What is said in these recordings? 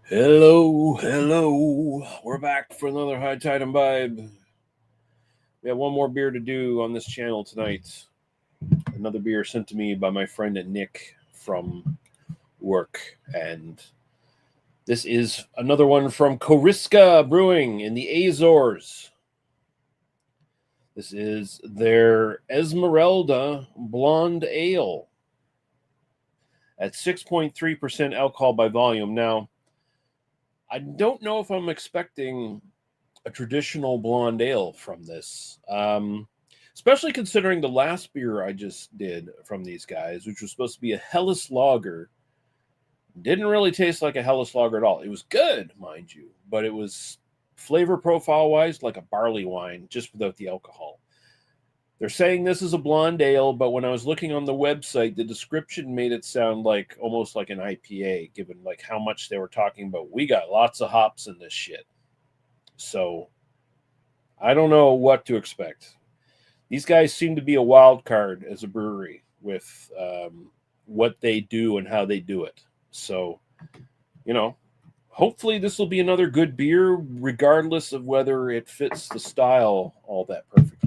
Hello. We're back for another High Tide Imbibe. We have one more beer to do on this channel tonight. Another beer sent to me by my friend Nick from work. And this is another one from Koriskca Brewing in the Azores. This is their Esmeralda Blonde Ale at 6.3% alcohol by volume. Now, I don't know if I'm expecting a traditional blonde ale from this, especially considering the last beer I just did from these guys, which was supposed to be a Helles Lager. Didn't really taste like a Helles Lager at all. It was good, mind you, but it was flavor profile wise like a barley wine, just without the alcohol. They're saying this is a blonde ale, but when I was looking on the website, the description made it sound like almost like an IPA, given like how much they were talking about. We got lots of hops in this shit. So I don't know what to expect. These guys seem to be a wild card as a brewery with what they do and how they do it. So, hopefully this will be another good beer, regardless of whether it fits the style all that perfectly.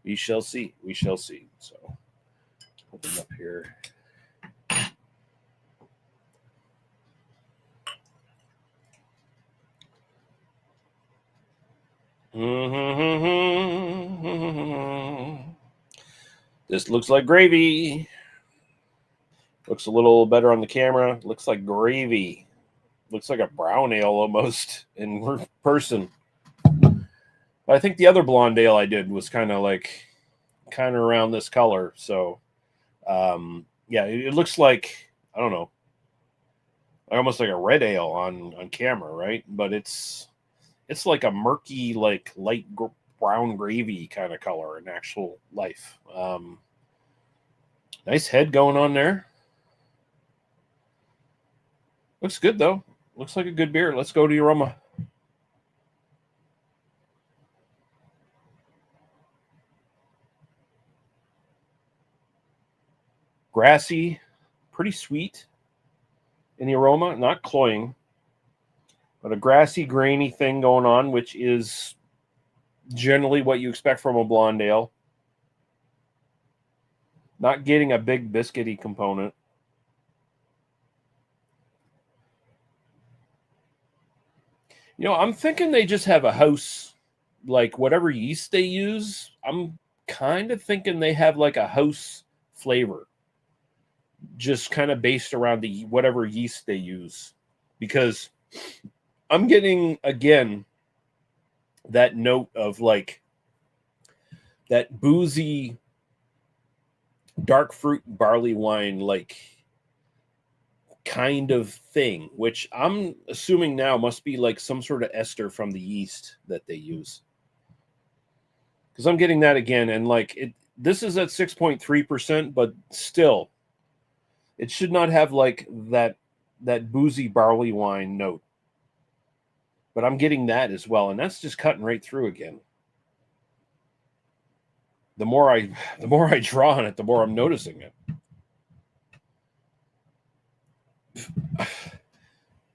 We shall see. We shall see. So, open up here. This looks like gravy. Looks a little better on the camera. Looks like gravy. Looks like a brown ale almost in person. But I think the other blonde ale I did was kind of around this color. So, yeah, it looks like, I don't know, almost like a red ale on camera, right? But it's like a murky, like light brown gravy kind of color in actual life. Nice head going on there. Looks good though. Looks like a good beer. Let's go to aroma. Grassy, pretty sweet in the aroma, not cloying, but a grassy, grainy thing going on, which is generally what you expect from a blonde ale. Not getting a big biscuity component. I'm thinking they just have a house, like whatever yeast they use. I'm kind of thinking they have like a house flavor, just kind of based around the whatever yeast they use. Because I'm getting again that note of like that boozy dark fruit barley wine like kind of thing, which I'm assuming now must be like some sort of ester from the yeast that they use. Because I'm getting that again, and like it, this is at 6.3%, but still, it should not have like that boozy barley wine note. But I'm getting that as well, and that's just cutting right through again. The more I draw on it, the more I'm noticing it.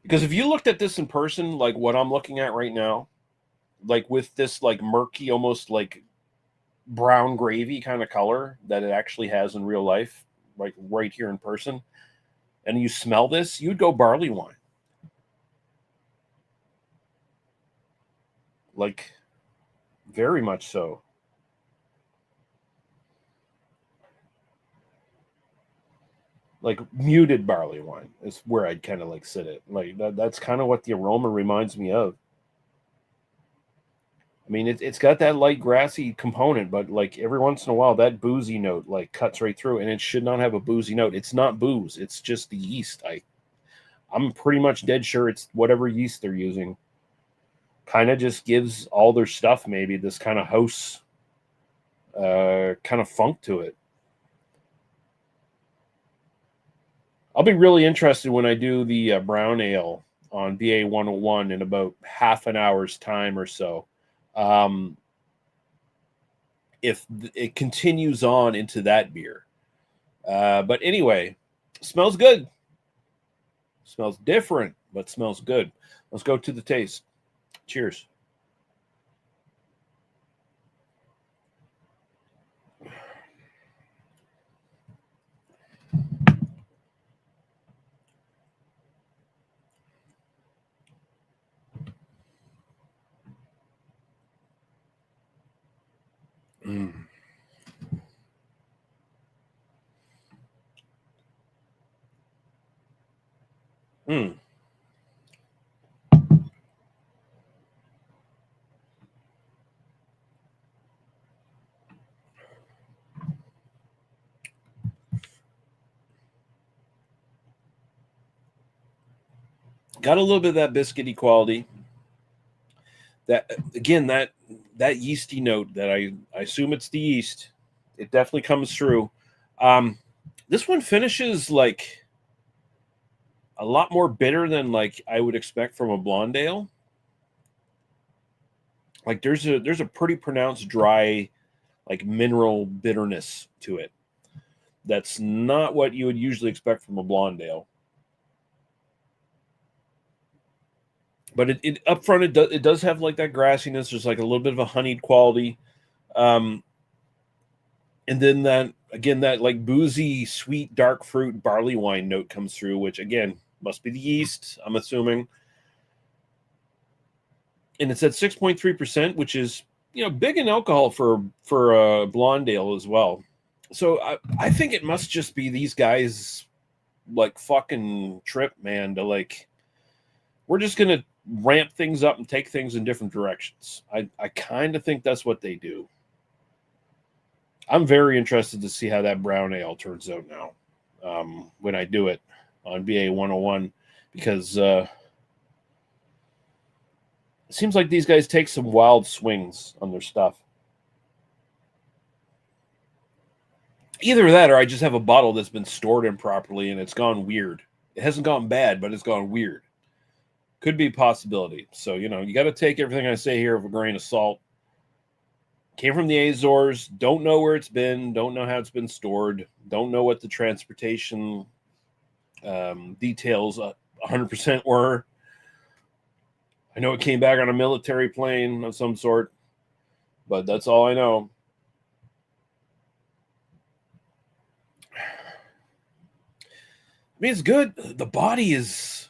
Because if you looked at this in person, like what I'm looking at right now, like with this like murky, almost like brown gravy kind of color that it actually has in real life, like right here in person, and you smell this, you'd go barley wine. Like very much so. Like muted barley wine is where I'd kind of like sit it. Like that's kind of what the aroma reminds me of. I mean, it's got that light grassy component, but like every once in a while, that boozy note like cuts right through, and it should not have a boozy note. It's not booze; it's just the yeast. I'm pretty much dead sure it's whatever yeast they're using. Kind of just gives all their stuff maybe this kind of house, kind of funk to it. I'll be really interested when I do the brown ale on BA 101 in about half an hour's time or so. Um, if it continues on into that beer. But anyway, smells good. Smells different. but smells good. Let's go to the taste. Cheers. Mm. Mm. Got a little bit of that biscuity quality. That again, that yeasty note that I assume it's the yeast. It definitely comes through. This one finishes like a lot more bitter than like I would expect from a blonde ale. Like there's a pretty pronounced dry, like mineral bitterness to it. That's not what you would usually expect from a blonde ale. But it up front it does have like that grassiness. There's like a little bit of a honeyed quality. Um, and then that again that like boozy, sweet, dark fruit barley wine note comes through, which again must be the yeast, I'm assuming. And it's at 6.3%, which is big in alcohol for a blonde ale as well. So I think it must just be these guys like fucking trip, man, to like we're just gonna ramp things up and take things in different directions. I kind of think that's what they do. I'm very interested to see how that brown ale turns out now when I do it on BA 101 because it seems like these guys take some wild swings on their stuff. Either that or I just have a bottle that's been stored improperly and it's gone weird. It hasn't gone bad, but it's gone weird. Could be a possibility. So, you got to take everything I say here with a grain of salt. Came from the Azores. Don't know where it's been. Don't know how it's been stored. Don't know what the transportation details 100% were. I know it came back on a military plane of some sort, but that's all I know. I mean, it's good. The body is,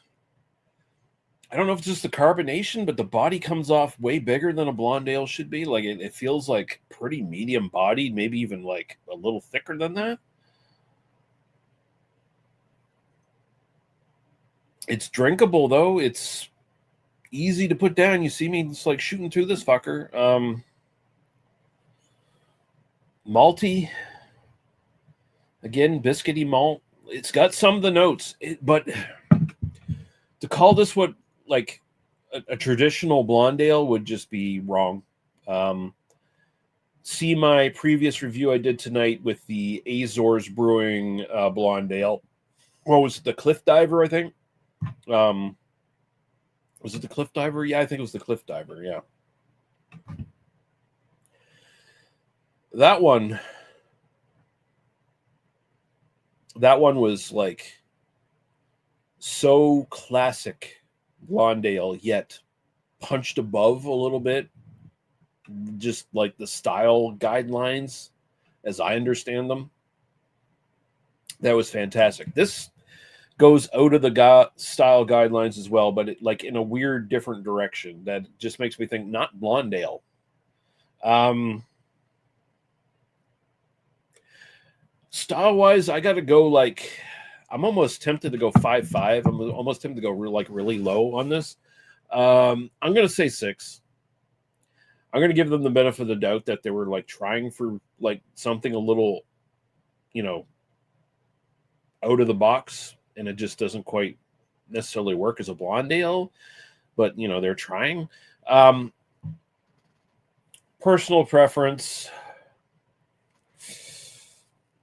I don't know if it's just the carbonation, but the body comes off way bigger than a blonde ale should be. Like it feels like pretty medium bodied, maybe even like a little thicker than that. It's drinkable though. It's easy to put down. You see me just like shooting through this fucker. Malty, again, biscuity malt. It's got some of the notes, but to call this what like a traditional blonde ale would just be wrong. See my previous review I did tonight with the Azores Brewing blonde ale. What was it? The Cliff Diver, I think. Was it the Cliff Diver? Yeah, I think it was the Cliff Diver. Yeah. That one was like so classic blonde ale, yet punched above a little bit, just like the style guidelines as I understand them. That was fantastic. This goes out of the style guidelines as well, but it, like in a weird different direction that just makes me think not blonde ale. Style wise, I got to go like I'm almost tempted to go 5.5. I'm almost tempted to go really low on this. I'm gonna say 6. I'm gonna give them the benefit of the doubt that they were like trying for like something a little, out of the box, and it just doesn't quite necessarily work as a blonde ale. But they're trying. Personal preference.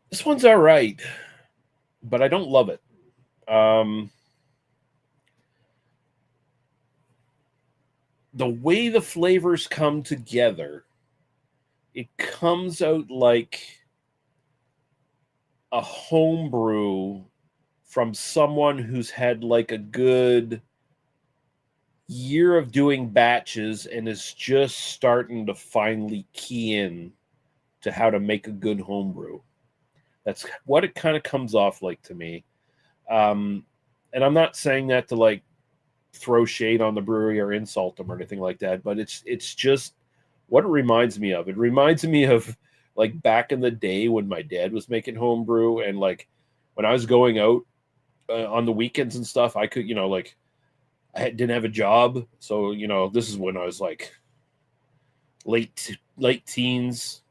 This one's all right, but I don't love it. The way the flavors come together, it comes out like a homebrew from someone who's had like a good year of doing batches and is just starting to finally key in to how to make a good homebrew. That's what it kind of comes off like to me. And I'm not saying that to like throw shade on the brewery or insult them or anything like that, but it's just what it reminds me of. It reminds me of like back in the day when my dad was making homebrew, and like when I was going out on the weekends and stuff, I could, like didn't have a job, so this is when I was like late teens,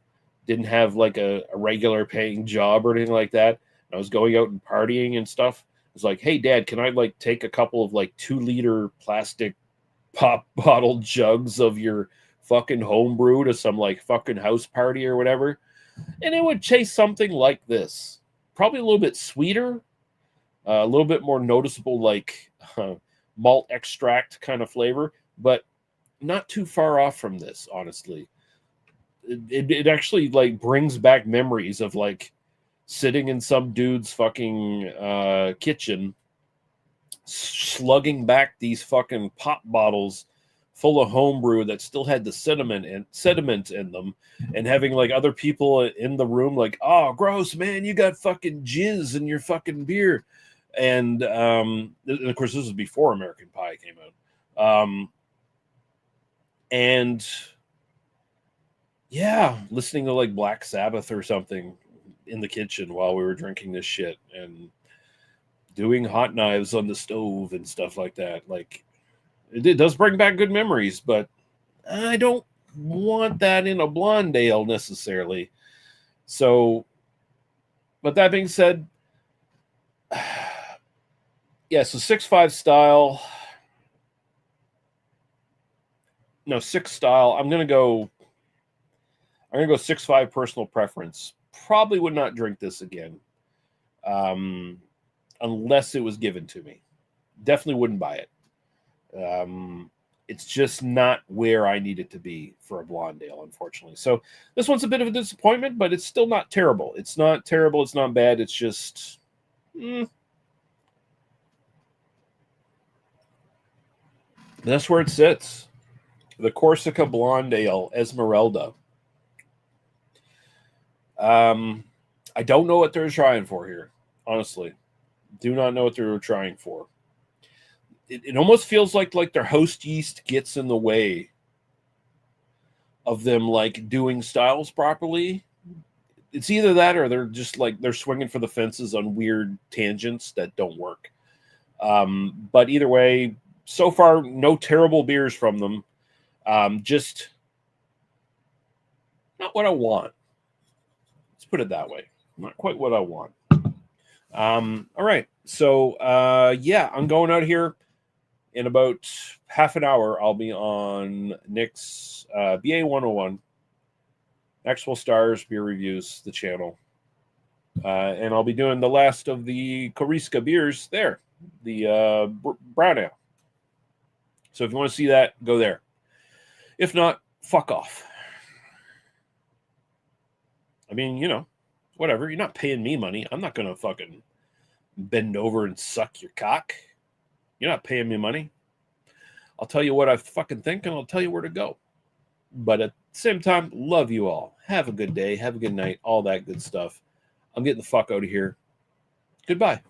didn't have like a regular paying job or anything like that. I was going out and partying and stuff. I was like, hey dad, can I like take a couple of like 2-liter plastic pop bottle jugs of your fucking homebrew to some like fucking house party or whatever? And it would taste something like this, probably a little bit sweeter, a little bit more noticeable, like malt extract kind of flavor, but not too far off from this, honestly. It actually like brings back memories of like sitting in some dude's fucking kitchen, slugging back these fucking pop bottles full of homebrew that still had the sediment in them, and having like other people in the room like, oh gross, man, you got fucking jizz in your fucking beer. And of course this was before American Pie came out. And yeah, listening to like Black Sabbath or something in the kitchen while we were drinking this shit and doing hot knives on the stove and stuff like that. Like it does bring back good memories, but I don't want that in a blonde ale necessarily. So, but that being said, yeah, so 6.5 style. No, 6 style. I'm gonna go 6.5 personal preference. Probably would not drink this again, unless it was given to me. Definitely wouldn't buy it. It's just not where I need it to be for a blonde ale, unfortunately. So this one's a bit of a disappointment, but it's still not terrible. It's not terrible. It's not bad. It's just... That's where it sits. The Koriskca Blonde Ale, Esmeralda. I don't know what they're trying for here, honestly. Do not know what they were trying for. It almost feels like their host yeast gets in the way of them like doing styles properly. It's either that or they're just like they're swinging for the fences on weird tangents that don't work. But either way, so far no terrible beers from them. Just not what I want. Let's put it that way. Not quite what I want. All right. So yeah, I'm going out here in about half an hour. I'll be on Nick's BA 101, Maxwell Stars Beer Reviews, the channel. And I'll be doing the last of the Koriskca beers there, the brown ale. So if you want to see that, go there. If not, fuck off. I mean, whatever. You're not paying me money. I'm not going to fucking bend over and suck your cock. You're not paying me money. I'll tell you what I fucking think, and I'll tell you where to go. But at the same time, love you all. Have a good day. Have a good night. All that good stuff. I'm getting the fuck out of here. Goodbye.